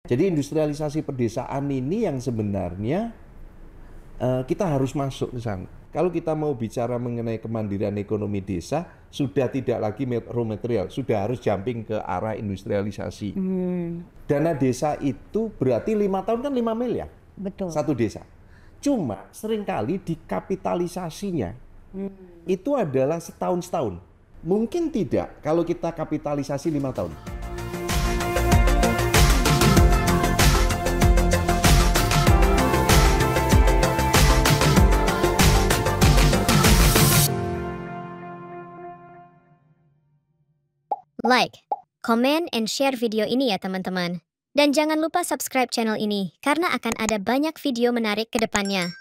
Jadi industrialisasi pedesaan ini yang sebenarnya kita harus masuk ke sana. Kalau kita mau bicara mengenai kemandirian ekonomi desa, sudah tidak lagi raw material, sudah harus jumping ke arah industrialisasi. Dana desa itu berarti 5 tahun kan 5 miliar. Betul. Satu desa. Cuma seringkali dikapitalisasinya itu adalah setahun. Mungkin tidak kalau kita kapitalisasi 5 tahun. Like, comment, and share video ini ya teman-teman. Dan jangan lupa subscribe channel ini, karena akan ada banyak video menarik ke depannya.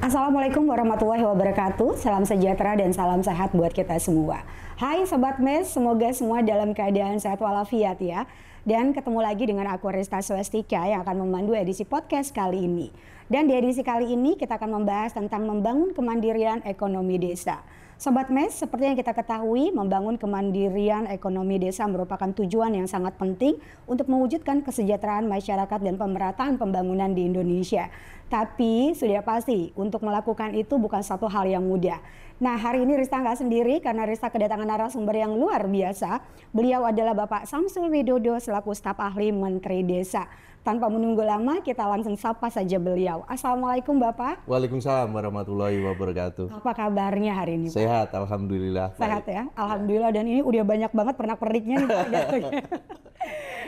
Assalamualaikum warahmatullahi wabarakatuh. Salam sejahtera dan salam sehat buat kita semua. Hai Sobat Mes, semoga semua dalam keadaan sehat walafiat ya. Dan ketemu lagi dengan aku Rista Swastika yang akan memandu edisi podcast kali ini. Dan di edisi kali ini kita akan membahas tentang membangun kemandirian ekonomi desa. Sobat Mes, seperti yang kita ketahui, membangun kemandirian ekonomi desa merupakan tujuan yang sangat penting untuk mewujudkan kesejahteraan masyarakat dan pemerataan pembangunan di Indonesia. Tapi sudah pasti untuk melakukan itu bukan satu hal yang mudah. Nah, hari ini Rista nggak sendiri karena Rista kedatangan narasumber yang luar biasa. Beliau adalah Bapak Samsul Widodo selaku staf ahli Menteri Desa. Tanpa menunggu lama, kita langsung sapa saja beliau. Assalamualaikum Bapak. Waalaikumsalam warahmatullahi wabarakatuh. Apa kabarnya hari ini Pak? Sehat, alhamdulillah. Sehat ya, alhamdulillah. Dan ini udah banyak banget pernak-perniknya nih Pak.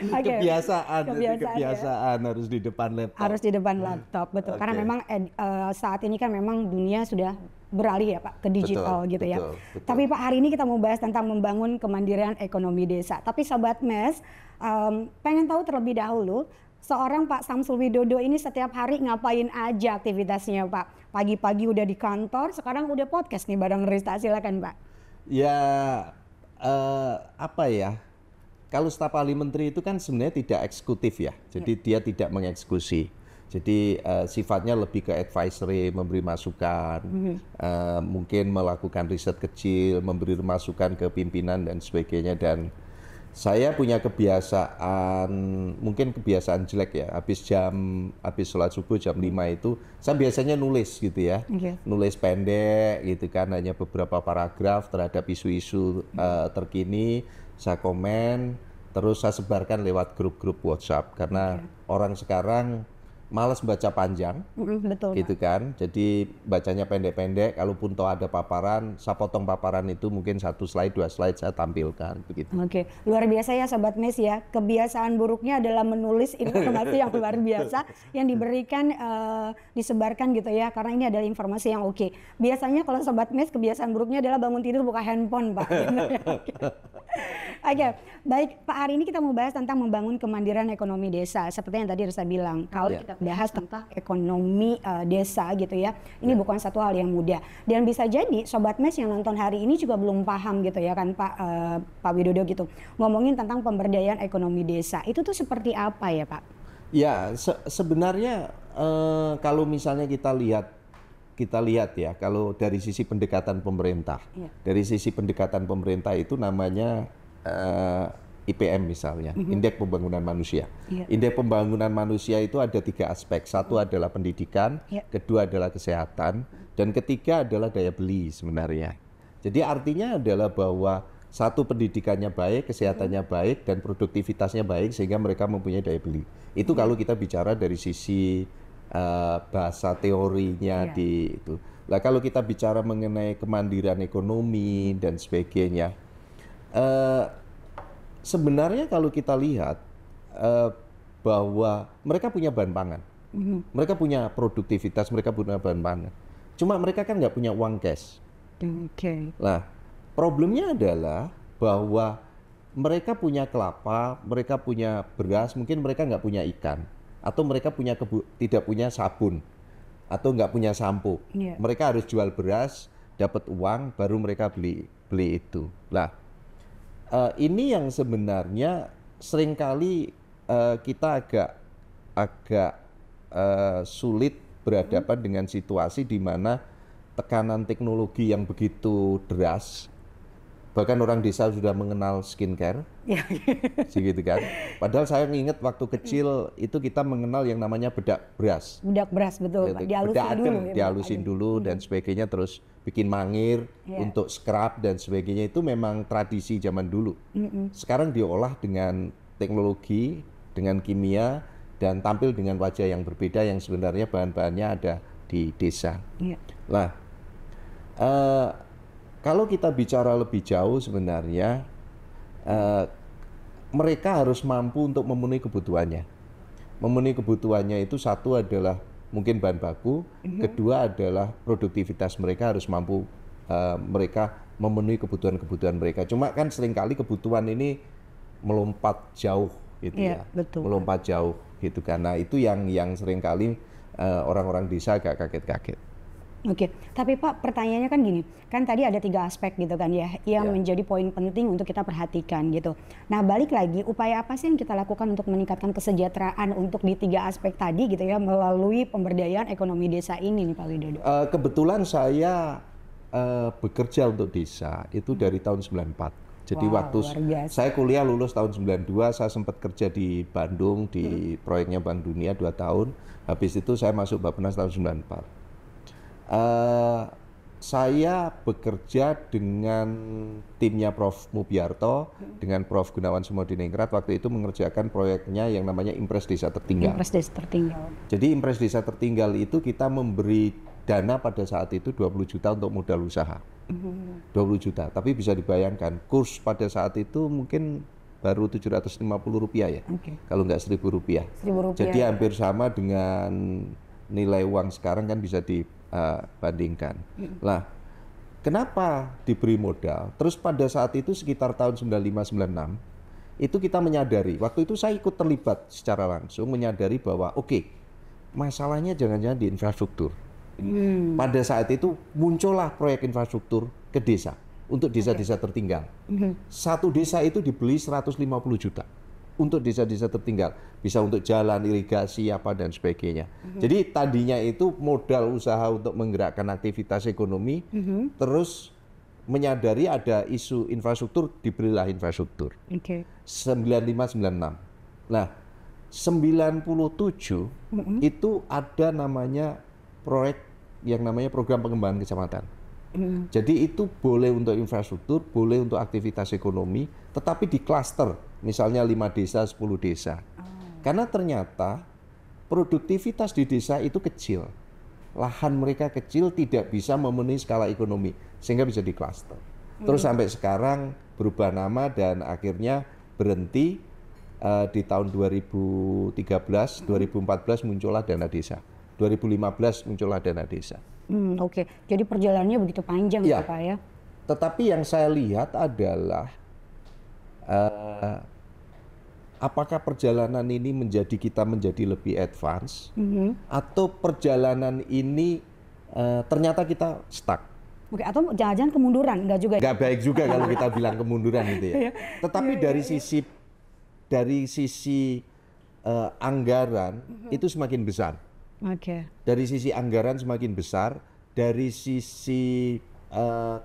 Kebiasaan harus di depan laptop. Harus di depan laptop, betul. Karena memang saat ini kan memang dunia sudah beralih ya Pak ke digital gitu ya. Betul. Tapi Pak, hari ini kita mau bahas tentang membangun kemandirian ekonomi desa. Tapi Sobat Mes, pengen tahu terlebih dahulu, seorang Pak Samsul Widodo ini setiap hari ngapain aja aktivitasnya Pak? Pagi-pagi udah di kantor, sekarang udah podcast nih bareng Rista, silakan Pak. Ya, apa ya? Kalau staf ahli menteri itu kan sebenarnya tidak eksekutif ya, jadi dia tidak mengeksekusi. Jadi sifatnya lebih ke advisory, memberi masukan, mungkin melakukan riset kecil, memberi masukan ke pimpinan dan sebagainya. Dan saya punya kebiasaan, mungkin kebiasaan jelek ya, habis sholat subuh jam 5 itu, saya biasanya nulis gitu ya, nulis pendek gitu kan, hanya beberapa paragraf terhadap isu-isu terkini, saya komen, terus saya sebarkan lewat grup-grup WhatsApp, karena orang sekarang malas baca panjang, betul, gitu kan. Jadi bacanya pendek-pendek. Kalaupun toh ada paparan, saya potong paparan itu mungkin 1 slide, 2 slide saya tampilkan, begitu. Oke, luar biasa ya Sobat Mes ya. Kebiasaan buruknya adalah menulis informasi yang luar biasa yang diberikan, disebarkan gitu ya. Karena ini adalah informasi yang oke. Biasanya kalau Sobat Mes kebiasaan buruknya adalah bangun tidur buka handphone Pak. Oke, baik Pak, hari ini kita mau bahas tentang membangun kemandirian ekonomi desa. Seperti yang tadi Risa bilang, kalau kita bahas tentang ekonomi desa gitu ya, ini bukan satu hal yang mudah. Dan bisa jadi Sobat Mes yang nonton hari ini juga belum paham gitu ya kan Pak Widodo gitu. Ngomongin tentang pemberdayaan ekonomi desa, itu tuh seperti apa ya Pak? Ya, sebenarnya kalau misalnya kita lihat ya, kalau dari sisi pendekatan pemerintah, dari sisi pendekatan pemerintah itu namanya IPM misalnya, Indeks Pembangunan Manusia. Indeks Pembangunan Manusia itu ada 3 aspek. Satu adalah pendidikan, kedua adalah kesehatan, dan ketiga adalah daya beli sebenarnya. Jadi artinya adalah bahwa satu, pendidikannya baik, kesehatannya baik, dan produktivitasnya baik sehingga mereka mempunyai daya beli. Itu kalau kita bicara dari sisi bahasa teorinya di itu. Nah, kalau kita bicara mengenai kemandirian ekonomi dan sebagainya, sebenarnya kalau kita lihat bahwa mereka punya bahan pangan, mereka punya produktivitas, mereka punya bahan pangan. Cuma mereka kan nggak punya uang cash. Nah, problemnya adalah bahwa mereka punya kelapa, mereka punya beras, mungkin mereka nggak punya ikan, atau mereka tidak punya sabun, atau nggak punya sampo. Mereka harus jual beras, dapat uang, baru mereka beli itu. Nah, ini yang sebenarnya seringkali kita agak sulit berhadapan dengan situasi di mana tekanan teknologi yang begitu deras Bahkan orang desa sudah mengenal skincare, gitu kan. Padahal saya ingat waktu kecil itu kita mengenal yang namanya bedak beras. Bedak beras, betul. Gitu. Dihalusin dulu dan sebagainya, terus bikin mangir untuk scrub dan sebagainya, itu memang tradisi zaman dulu. Sekarang diolah dengan teknologi, dengan kimia, dan tampil dengan wajah yang berbeda yang sebenarnya bahan-bahannya ada di desa. Nah, kalau kita bicara lebih jauh sebenarnya mereka harus mampu untuk memenuhi kebutuhannya. Memenuhi kebutuhannya itu satu adalah mungkin bahan baku, kedua adalah produktivitas mereka harus mampu mereka memenuhi kebutuhan-kebutuhan mereka. Cuma kan seringkali kebutuhan ini melompat jauh gitu ya. Betul. Melompat jauh gitu, karena itu yang seringkali orang-orang desa agak kaget-kaget. Oke, tapi Pak, pertanyaannya kan gini, kan tadi ada 3 aspek gitu kan ya, yang menjadi poin penting untuk kita perhatikan gitu. Nah, balik lagi, upaya apa sih yang kita lakukan untuk meningkatkan kesejahteraan untuk di 3 aspek tadi gitu ya, melalui pemberdayaan ekonomi desa ini nih Pak Widodo? Kebetulan saya bekerja untuk desa itu dari tahun 94. Jadi waktu saya kuliah lulus tahun 92, saya sempat kerja di Bandung di proyeknya Bank Dunia 2 tahun. Habis itu saya masuk Bappenas tahun 94. Saya bekerja dengan timnya Prof. Mubiarto, dengan Prof. Gunawan Sumodiningrat, waktu itu mengerjakan proyeknya yang namanya Impres Desa Tertinggal. Impres Desa Tertinggal. Jadi Impres Desa Tertinggal itu kita memberi dana pada saat itu 20 juta untuk modal usaha. 20 juta, tapi bisa dibayangkan kurs pada saat itu mungkin baru Rp750 ya, kalau nggak Rp1.000. Jadi hampir sama dengan nilai uang sekarang kan bisa dibandingkan. Lah, kenapa diberi modal? Terus pada saat itu sekitar tahun 95-96 itu kita menyadari, waktu itu saya ikut terlibat secara langsung menyadari bahwa masalahnya jangan-jangan di infrastruktur. Pada saat itu muncullah proyek infrastruktur ke desa untuk desa-desa tertinggal. Satu desa itu dibeli 150 juta untuk desa-desa tertinggal, bisa untuk jalan, irigasi, apa dan sebagainya. Jadi tadinya itu modal usaha untuk menggerakkan aktivitas ekonomi, terus menyadari ada isu infrastruktur, diberilah infrastruktur. 95-96. Nah, 97 itu ada namanya proyek yang namanya program pengembangan kecamatan. Jadi itu boleh untuk infrastruktur, boleh untuk aktivitas ekonomi, tetapi di klaster, misalnya 5 desa, 10 desa. Karena ternyata produktivitas di desa itu kecil. Lahan mereka kecil, tidak bisa memenuhi skala ekonomi, sehingga bisa di klaster. Terus sampai sekarang berubah nama dan akhirnya berhenti di tahun 2013, 2014 muncullah dana desa. 2015 muncullah dana desa. Jadi perjalanannya begitu panjang ya, Pak ya. Tetapi yang saya lihat adalah apakah perjalanan ini kita menjadi lebih advance atau perjalanan ini ternyata kita stuck. Atau jangan-jangan kemunduran, enggak juga. Enggak baik juga kalau kita bilang kemunduran gitu ya. Tetapi dari sisi anggaran itu semakin besar. Dari sisi anggaran semakin besar, dari sisi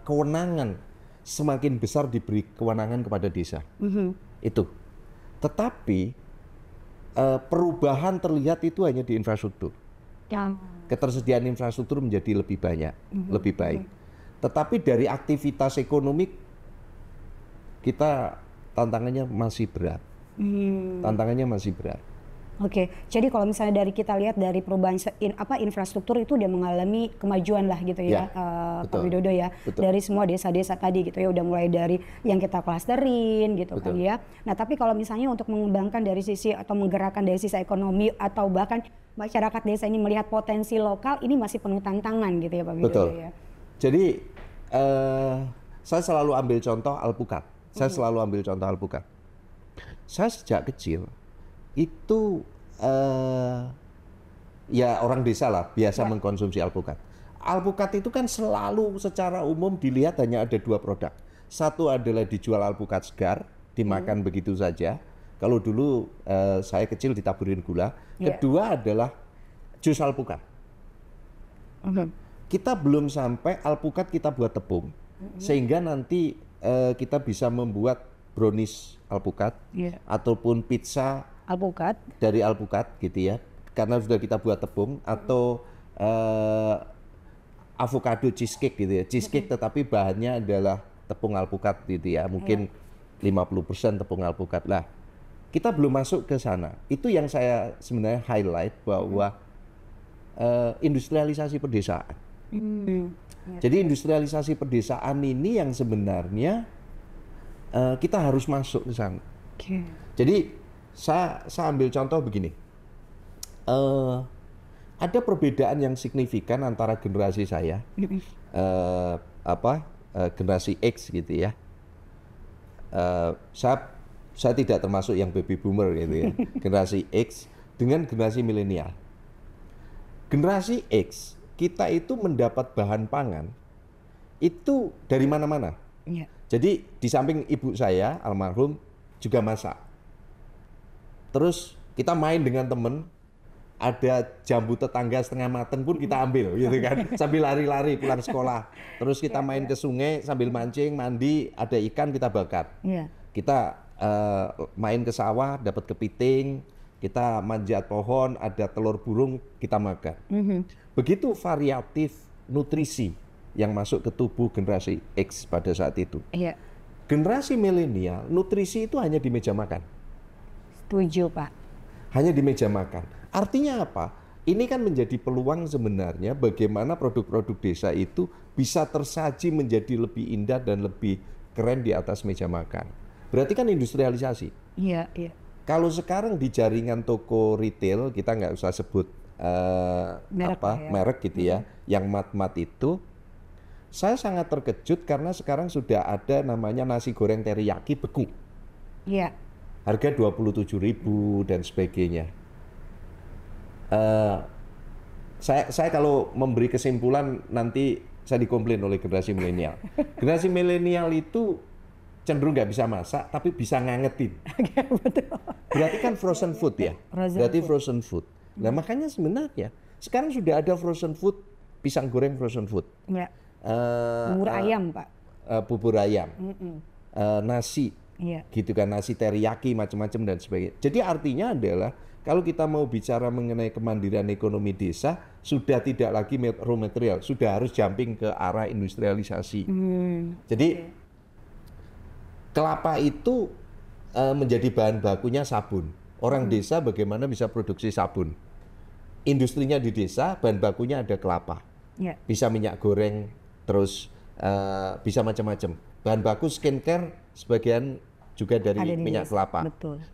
kewenangan semakin besar diberi kewenangan kepada desa. Itu. Tetapi perubahan terlihat itu hanya di infrastruktur. Ketersediaan infrastruktur menjadi lebih banyak, lebih baik. Tetapi dari aktivitas ekonomi kita tantangannya masih berat. Tantangannya masih berat. Jadi kalau misalnya dari kita lihat dari perubahan infrastruktur itu udah mengalami kemajuan lah gitu ya, Pak Widodo ya. Dari semua desa-desa tadi gitu ya, udah mulai dari yang kita klasterin gitu kan ya. Nah, tapi kalau misalnya untuk mengembangkan dari sisi atau menggerakkan dari sisi ekonomi atau bahkan masyarakat desa ini melihat potensi lokal, ini masih penuh tantangan gitu ya Pak Widodo ya. Jadi saya selalu ambil contoh alpukat. Saya sejak kecil itu ya orang desa lah biasa mengkonsumsi alpukat. Alpukat itu kan selalu secara umum dilihat hanya ada 2 produk. Satu adalah dijual alpukat segar, dimakan begitu saja. Kalau dulu saya kecil ditaburin gula. Kedua adalah jus alpukat. Kita belum sampai alpukat kita buat tepung, sehingga nanti kita bisa membuat brownies alpukat ataupun pizza alpukat dari alpukat gitu ya, karena sudah kita buat tepung, atau avocado cheesecake gitu ya, cheesecake tetapi bahannya adalah tepung alpukat gitu ya, mungkin 50% tepung alpukat lah. Kita belum masuk ke sana. Itu yang saya sebenarnya highlight bahwa industrialisasi pedesaan. Jadi industrialisasi pedesaan ini yang sebenarnya kita harus masuk ke sana. Jadi saya ambil contoh begini. Ada perbedaan yang signifikan antara generasi saya, generasi X gitu ya. Saya tidak termasuk yang baby boomer gitu ya. Generasi X dengan generasi milenial. Generasi X, kita itu mendapat bahan pangan itu dari mana-mana. Jadi di samping ibu saya almarhum juga masak. Terus kita main dengan temen, ada jambu tetangga setengah mateng pun kita ambil gitu kan, sambil lari-lari pulang sekolah. Terus kita main ke sungai sambil mancing, mandi, ada ikan kita bakar. Kita main ke sawah, dapat kepiting, kita manjat pohon, ada telur burung, kita makan. Begitu variatif nutrisi yang masuk ke tubuh generasi X pada saat itu. Generasi milenial, nutrisi itu hanya di meja makan. Setuju, Pak. Hanya di meja makan. Artinya apa? Ini kan menjadi peluang sebenarnya bagaimana produk-produk desa itu bisa tersaji menjadi lebih indah dan lebih keren di atas meja makan. Berarti kan industrialisasi. Iya. Kalau sekarang di jaringan toko retail, kita nggak usah sebut merek gitu ya, yang mat-mat itu, saya sangat terkejut karena sekarang sudah ada namanya nasi goreng teriyaki beku. Harga 27.000 dan sebagainya. Saya kalau memberi kesimpulan nanti saya dikomplain oleh generasi milenial. Generasi milenial itu cenderung nggak bisa masak, tapi bisa ngangetin. Berarti kan frozen food ya. Frozen food. Nah makanya sebenarnya sekarang sudah ada frozen food, pisang goreng frozen food. Bubur ayam, Pak. Bubur ayam, nasi. Gitu kan, nasi teriyaki macam-macam dan sebagainya. Jadi artinya adalah kalau kita mau bicara mengenai kemandirian ekonomi desa, sudah tidak lagi raw material, sudah harus jumping ke arah industrialisasi. Jadi kelapa itu menjadi bahan bakunya sabun. Orang desa bagaimana bisa produksi sabun? Industrinya di desa, bahan bakunya ada kelapa. Bisa minyak goreng, terus bisa macam-macam. Bahan baku skincare sebagian juga dari minyak kelapa,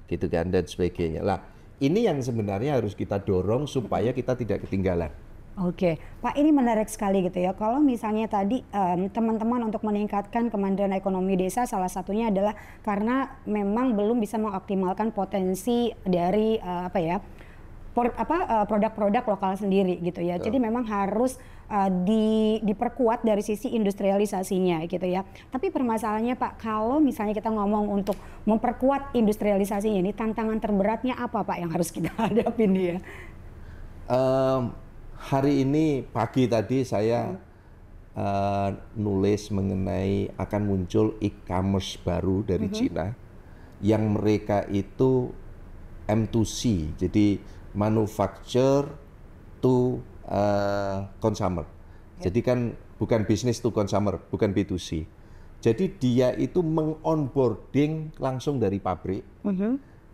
gitu kan, dan sebagainya. Lah, ini yang sebenarnya harus kita dorong supaya kita tidak ketinggalan. Oke, Pak, ini menarik sekali gitu ya. Kalau misalnya tadi teman-teman untuk meningkatkan kemandirian ekonomi desa, salah satunya adalah karena memang belum bisa mengoptimalkan potensi dari produk-produk lokal sendiri gitu ya. Jadi memang harus diperkuat dari sisi industrialisasinya gitu ya. Tapi permasalahannya Pak, kalau misalnya kita ngomong untuk memperkuat industrialisasinya ini, tantangan terberatnya apa Pak yang harus kita hadapin ya? Hari ini pagi tadi saya nulis mengenai akan muncul e-commerce baru dari Cina yang mereka itu M2C, jadi manufacture to consumer. Jadi kan bukan business to consumer, bukan B2C. Jadi dia itu meng-onboarding langsung dari pabrik,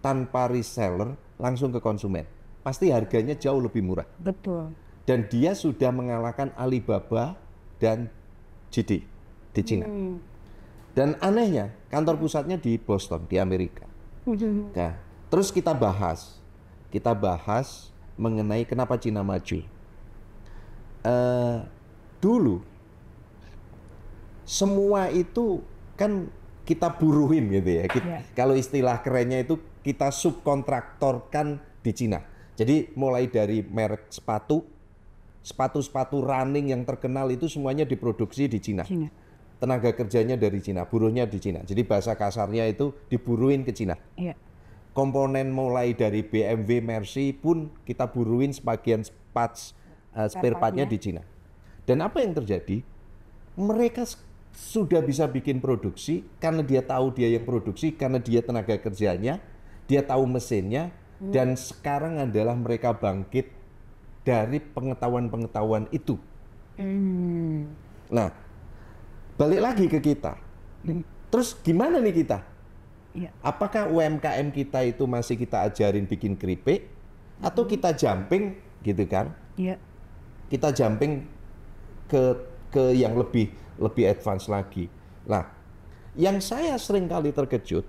tanpa reseller, langsung ke konsumen. Pasti harganya jauh lebih murah. Betul. Dan dia sudah mengalahkan Alibaba dan JD di Cina. Dan anehnya, kantor pusatnya di Boston, di Amerika. Nah, terus kita bahas mengenai kenapa Cina maju. Dulu semua itu kan kita buruhin gitu ya. Kalau istilah kerennya itu kita subkontraktorkan di Cina. Jadi mulai dari merek sepatu running yang terkenal itu semuanya diproduksi di Cina. Tenaga kerjanya dari Cina, buruhnya di Cina. Jadi bahasa kasarnya itu diburuin ke Cina. Komponen mulai dari BMW, Mercy pun kita buruin sebagian spare partnya di Cina. Dan apa yang terjadi? Mereka sudah bisa bikin produksi karena dia tahu dia yang produksi, karena dia tenaga kerjanya, dia tahu mesinnya, dan sekarang adalah mereka bangkit dari pengetahuan-pengetahuan itu. Nah, balik lagi ke kita. Terus gimana nih kita? Apakah UMKM kita itu masih kita ajarin bikin keripik, atau kita jumping gitu kan? Kita jumping ke yang lebih advance lagi. Nah, yang saya sering kali terkejut,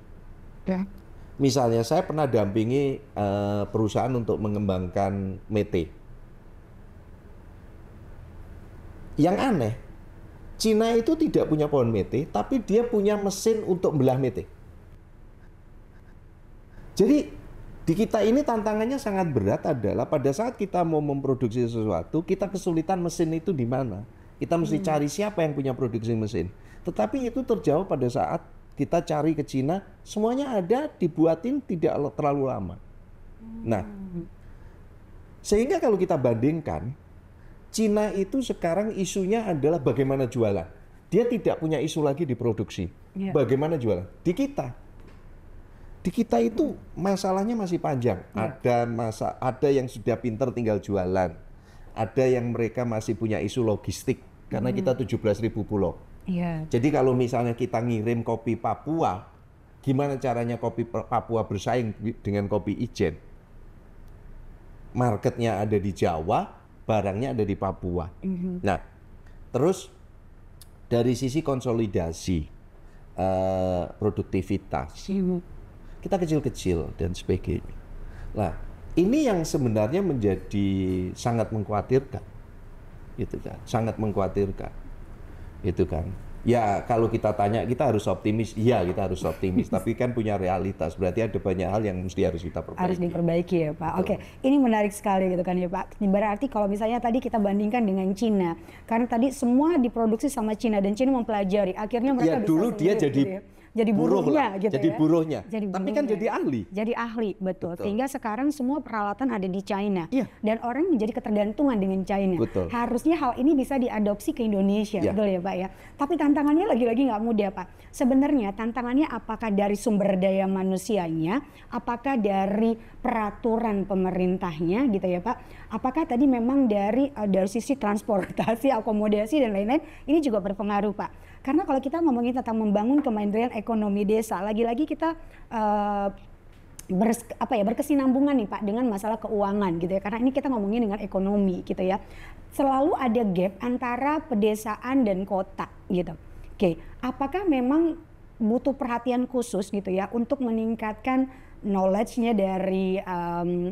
misalnya saya pernah dampingi perusahaan untuk mengembangkan mete. Yang aneh, Cina itu tidak punya pohon mete, tapi dia punya mesin untuk belah mete. Jadi di kita ini tantangannya sangat berat adalah pada saat kita mau memproduksi sesuatu, kita kesulitan mesin itu di mana. Kita mesti cari siapa yang punya produksi mesin. Tetapi itu terjawab pada saat kita cari ke Cina, semuanya ada, dibuatin tidak terlalu lama. Nah, sehingga kalau kita bandingkan, Cina itu sekarang isunya adalah bagaimana jualan. Dia tidak punya isu lagi di produksi. Bagaimana jualan? Di kita itu masalahnya masih panjang. Ada yang sudah pinter tinggal jualan. Ada yang mereka masih punya isu logistik karena kita 17.000 pulau. Jadi kalau misalnya kita ngirim kopi Papua, gimana caranya kopi Papua bersaing dengan kopi Ijen? Marketnya ada di Jawa, barangnya ada di Papua. Nah, terus dari sisi konsolidasi produktivitas, kita kecil-kecil dan sebagainya. Nah, ini yang sebenarnya menjadi sangat mengkhawatirkan, gitu kan? Sangat mengkhawatirkan, itu kan? Ya kalau kita tanya kita harus optimis, iya kita harus optimis, tapi kan punya realitas, berarti ada banyak hal yang harus kita perbaiki. Harus diperbaiki ya Pak. Oke, ini menarik sekali gitu kan ya Pak. Berarti kalau misalnya tadi kita bandingkan dengan Cina, karena tadi semua diproduksi sama Cina dan Cina mempelajari, akhirnya mereka bisa dulu dia jadi buruhnya gitu jadi ya. buruhnya. Jadi tapi kan jadi ahli. Jadi ahli, betul. Sehingga sekarang semua peralatan ada di China. Iya. Dan orang menjadi ketergantungan dengan China. Betul. Harusnya hal ini bisa diadopsi ke Indonesia, betul ya Pak ya. Tapi tantangannya lagi-lagi nggak mudah Pak. Sebenarnya tantangannya apakah dari sumber daya manusianya, apakah dari peraturan pemerintahnya gitu ya Pak. Apakah tadi memang dari sisi transportasi, akomodasi dan lain-lain, ini juga berpengaruh Pak. Karena kalau kita ngomongin tentang membangun kemandirian ekonomi desa, lagi-lagi kita berkesinambungan nih Pak dengan masalah keuangan gitu ya. Karena ini kita ngomongin dengan ekonomi gitu ya. Selalu ada gap antara pedesaan dan kota gitu. Oke, apakah memang butuh perhatian khusus gitu ya untuk meningkatkan knowledge-nya dari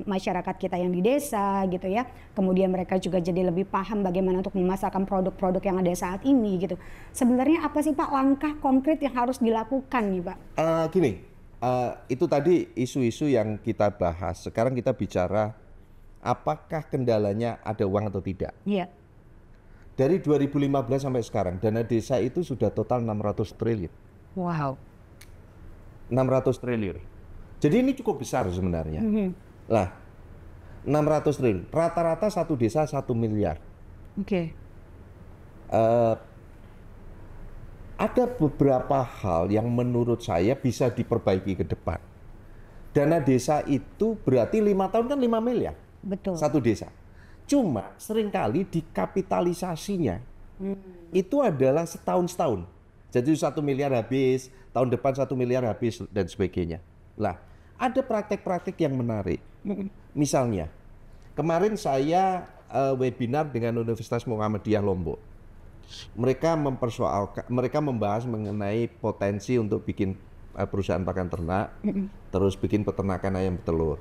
masyarakat kita yang di desa gitu ya. Kemudian mereka juga jadi lebih paham bagaimana untuk memasarkan produk-produk yang ada saat ini gitu. Sebenarnya apa sih Pak langkah konkret yang harus dilakukan nih Pak? Itu tadi isu-isu yang kita bahas. Sekarang kita bicara apakah kendalanya ada uang atau tidak. Iya. Dari 2015 sampai sekarang dana desa itu sudah total 600 triliun. Wow. 600 triliun. Jadi ini cukup besar sebenarnya. Lah, 600 triliun. Rata-rata satu desa 1 miliar. Oke. Ada beberapa hal yang menurut saya bisa diperbaiki ke depan. Dana desa itu berarti 5 tahun kan 5 miliar. Betul. Satu desa. Cuma seringkali dikapitalisasinya itu adalah setahun-setahun. Jadi 1 miliar habis, tahun depan 1 miliar habis dan sebagainya. Lah, ada praktek-praktek yang menarik. Misalnya, kemarin saya webinar dengan Universitas Muhammadiyah Lombok. Mereka membahas mengenai potensi untuk bikin perusahaan pakan ternak, terus bikin peternakan ayam telur.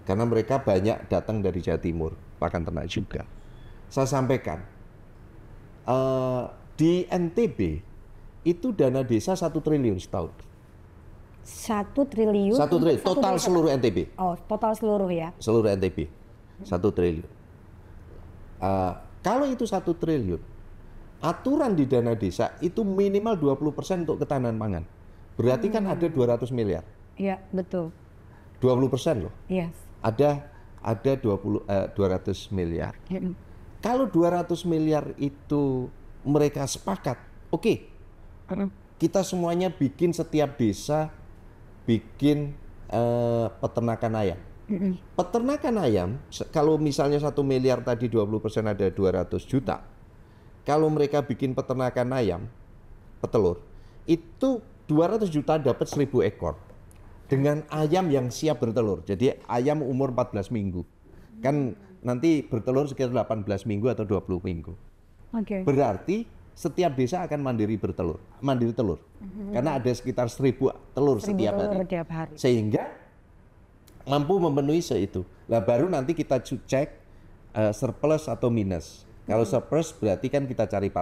Karena mereka banyak datang dari Jawa Timur, pakan ternak juga. Saya sampaikan, di NTB itu dana desa 1 triliun setahun. 1 triliun? 1 triliun, total seluruh NTB. Oh, total seluruh ya? Seluruh NTB, 1 triliun. Kalau itu 1 triliun, aturan di dana desa itu minimal 20% untuk ketahanan pangan. Berarti kan ada 200 miliar. Iya, betul. 20% loh. Iya. Ada 200 miliar. Kalau 200 miliar itu mereka sepakat, oke, Kita semuanya bikin setiap desa bikin peternakan ayam. Peternakan ayam, kalau misalnya 1 miliar tadi 20% ada 200 juta. Kalau mereka bikin peternakan ayam, petelur, itu 200 juta dapat 1.000 ekor. Dengan ayam yang siap bertelur. Jadi ayam umur 14 minggu. Kan nanti bertelur sekitar 18 minggu atau 20 minggu. Berarti setiap desa akan mandiri telur. Karena ada sekitar 1.000 telur setiap hari. Sehingga mampu memenuhi itu. Lah baru nanti kita cek surplus atau minus. Kalau surplus berarti kan kita cari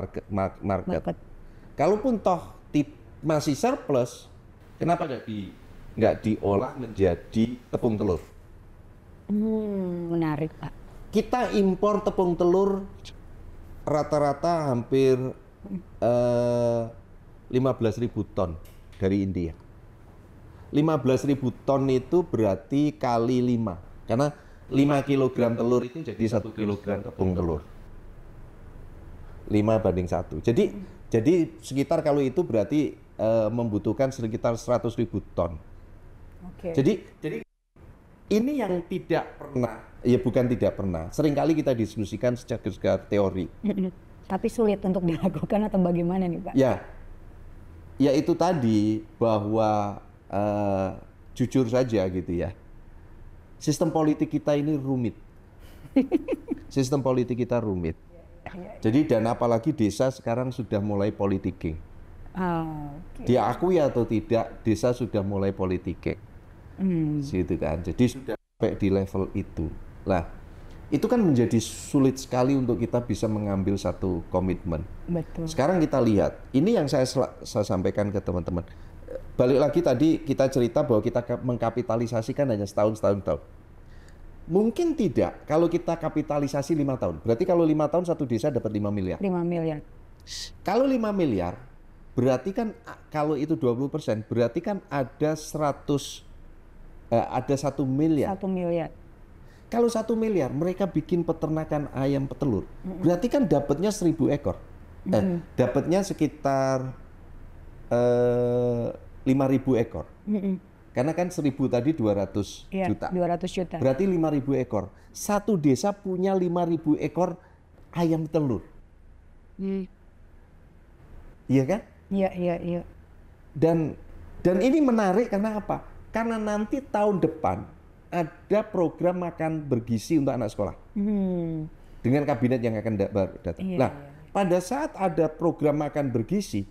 market. Kalaupun toh masih surplus, kenapa nggak diolah menjadi tepung telur? Menarik, Pak. Kita impor tepung telur rata-rata hampir 15.000 ton dari India. 15.000 ton itu berarti kali 5. Karena 5 kg telur itu jadi 1 kg tepung telur. 5:1. Jadi sekitar kalau itu berarti membutuhkan sekitar 100.000 ton. Jadi ini yang tidak pernah, ya bukan tidak pernah, seringkali kita diskusikan secara teori. Tapi sulit untuk dilakukan atau bagaimana nih, Pak? Ya itu tadi bahwa jujur saja gitu ya, sistem politik kita ini rumit. Sistem politik kita rumit. Jadi dan apalagi desa sekarang sudah mulai politiking. Diakui atau tidak, desa sudah mulai politiking. Gitu kan. Jadi sudah sampai di level itu. Lah, itu kan menjadi sulit sekali untuk kita bisa mengambil satu komitmen. Betul. Sekarang kita lihat, ini yang saya sampaikan ke teman-teman. Balik lagi tadi kita cerita bahwa kita mengkapitalisasikan hanya setahun. Mungkin tidak kalau kita kapitalisasi 5 tahun. Berarti kalau 5 tahun satu desa dapat 5 miliar. 5 miliar. Kalau 5 miliar, berarti kan kalau itu 20%, berarti kan ada 1 miliar. 1 miliar. Kalau 1 miliar mereka bikin peternakan ayam petelur, berarti kan dapatnya 1.000 ekor. Dapatnya sekitar 5.000 ekor. Karena kan 1.000 tadi 200 juta. 200 juta. Berarti 5.000 ekor. Satu desa punya 5.000 ekor ayam telur. Iya kan? Iya. Dan ini menarik karena apa? Karena nanti tahun depan ada program makan bergizi untuk anak sekolah. Dengan kabinet yang akan datang. Pada saat ada program makan bergizi,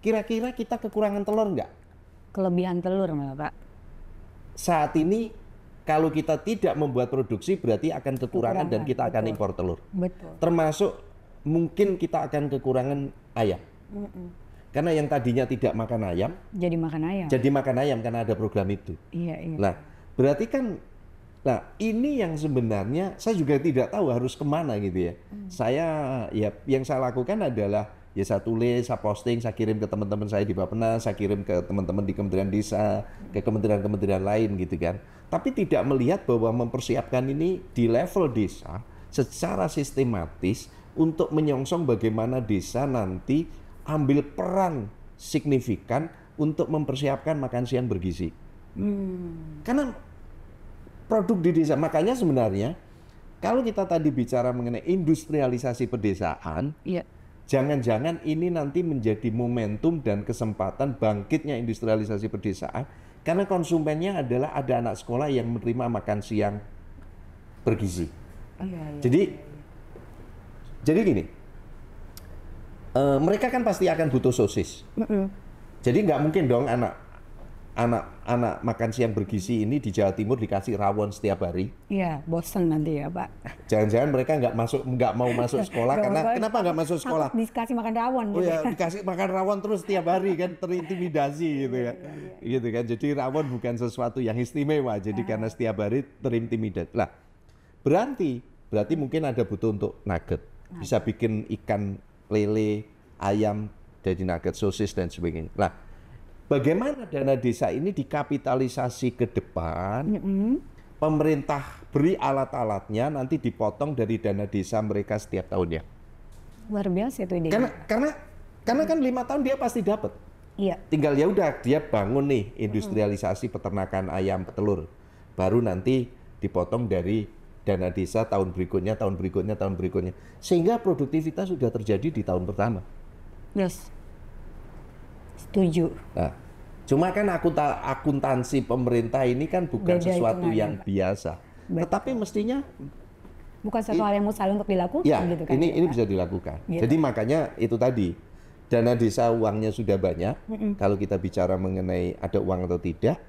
kira-kira kita kekurangan telur nggak? Kelebihan telur malah, Pak. Saat ini kalau kita tidak membuat produksi berarti akan kekurangan dan kita akan impor telur. Betul. Termasuk mungkin kita akan kekurangan ayam. Karena yang tadinya tidak makan ayam, jadi makan ayam. Jadi makan ayam karena ada program itu. Iya. Nah, berarti kan, ini yang sebenarnya saya juga tidak tahu harus kemana gitu ya. Yang saya lakukan adalah ya saya tulis, saya posting, saya kirim ke teman-teman saya di Bappenas, saya kirim ke teman-teman di Kementerian Desa, ke kementerian-kementerian lain gitu kan. Tapi tidak melihat bahwa mempersiapkan ini di level desa secara sistematis untuk menyongsong bagaimana desa nanti ambil peran signifikan untuk mempersiapkan makan siang bergizi. Karena produk di desa, makanya sebenarnya kalau kita tadi bicara mengenai industrialisasi pedesaan, jangan-jangan ini nanti menjadi momentum dan kesempatan bangkitnya industrialisasi pedesaan karena konsumennya adalah ada anak sekolah yang menerima makan siang bergizi. Jadi gini, mereka kan pasti akan butuh sosis. Jadi nggak mungkin dong anak makan siang bergizi ini di Jawa Timur dikasih rawon setiap hari. Iya, bosan nanti ya, Pak. Jangan-jangan mereka nggak mau masuk sekolah karena kenapa nggak masuk sekolah? Dikasih makan rawon. Oh ya, dikasih makan rawon terus setiap hari kan terintimidasi gitu ya. Gitu kan. Jadi rawon bukan sesuatu yang istimewa. Jadi karena setiap hari terintimidasi. Lah, berarti mungkin ada butuh untuk nugget. Bisa bikin ikan lele, ayam jadi nugget, sosis dan sebagainya. Lah, bagaimana dana desa ini dikapitalisasi ke depan, pemerintah beri alat-alatnya, nanti dipotong dari dana desa mereka setiap tahunnya. Luar biasa itu ide. Karena Karena kan 5 tahun dia pasti dapat. Iya. Tinggal ya udah dia bangun nih industrialisasi peternakan ayam petelur. Baru nanti dipotong dari dana desa tahun berikutnya, tahun berikutnya, tahun berikutnya. Sehingga produktivitas sudah terjadi di tahun pertama. Yes. Setuju. Nah, cuma kan akuntansi pemerintah ini kan bukan Beda sesuatu hitungannya, yang Pak. biasa. Betul. Tetapi mestinya Bukan satu hal yang mustahil untuk dilakukan ya, gitu kan. ini ya, Pak? bisa dilakukan. Gitu. Jadi makanya itu tadi, dana desa uangnya sudah banyak. Kalau kita bicara mengenai ada uang atau tidak,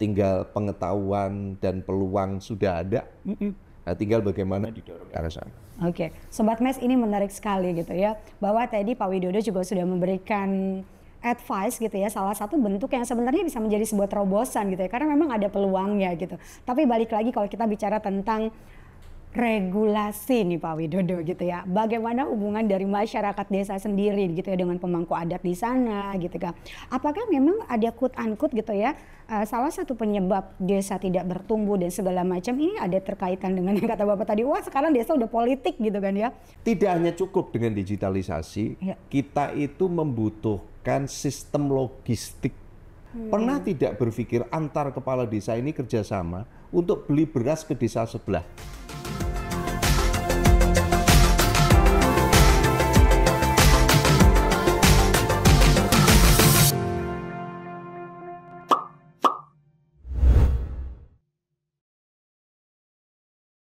tinggal pengetahuan dan peluang sudah ada. Nah, tinggal bagaimana didorong ke arah sana. Oke, Sobat Mes, ini menarik sekali gitu ya, bahwa tadi Pak Widodo juga sudah memberikan advice gitu ya, salah satu bentuk yang sebenarnya bisa menjadi sebuah terobosan gitu ya, karena memang ada peluangnya gitu. Tapi balik lagi kalau kita bicara tentang regulasi nih Pak Widodo gitu ya, bagaimana hubungan dari masyarakat desa sendiri gitu ya dengan pemangku adat di sana gitu kan. Apakah memang ada quote unquote gitu ya, salah satu penyebab desa tidak bertumbuh dan segala macam ini ada terkaitan dengan yang kata Bapak tadi, wah sekarang desa udah politik gitu kan ya. Tidak hanya cukup dengan digitalisasi, Ya. kita itu membutuhkan sistem logistik. Pernah tidak berpikir antar kepala desa ini kerjasama untuk beli beras ke desa sebelah?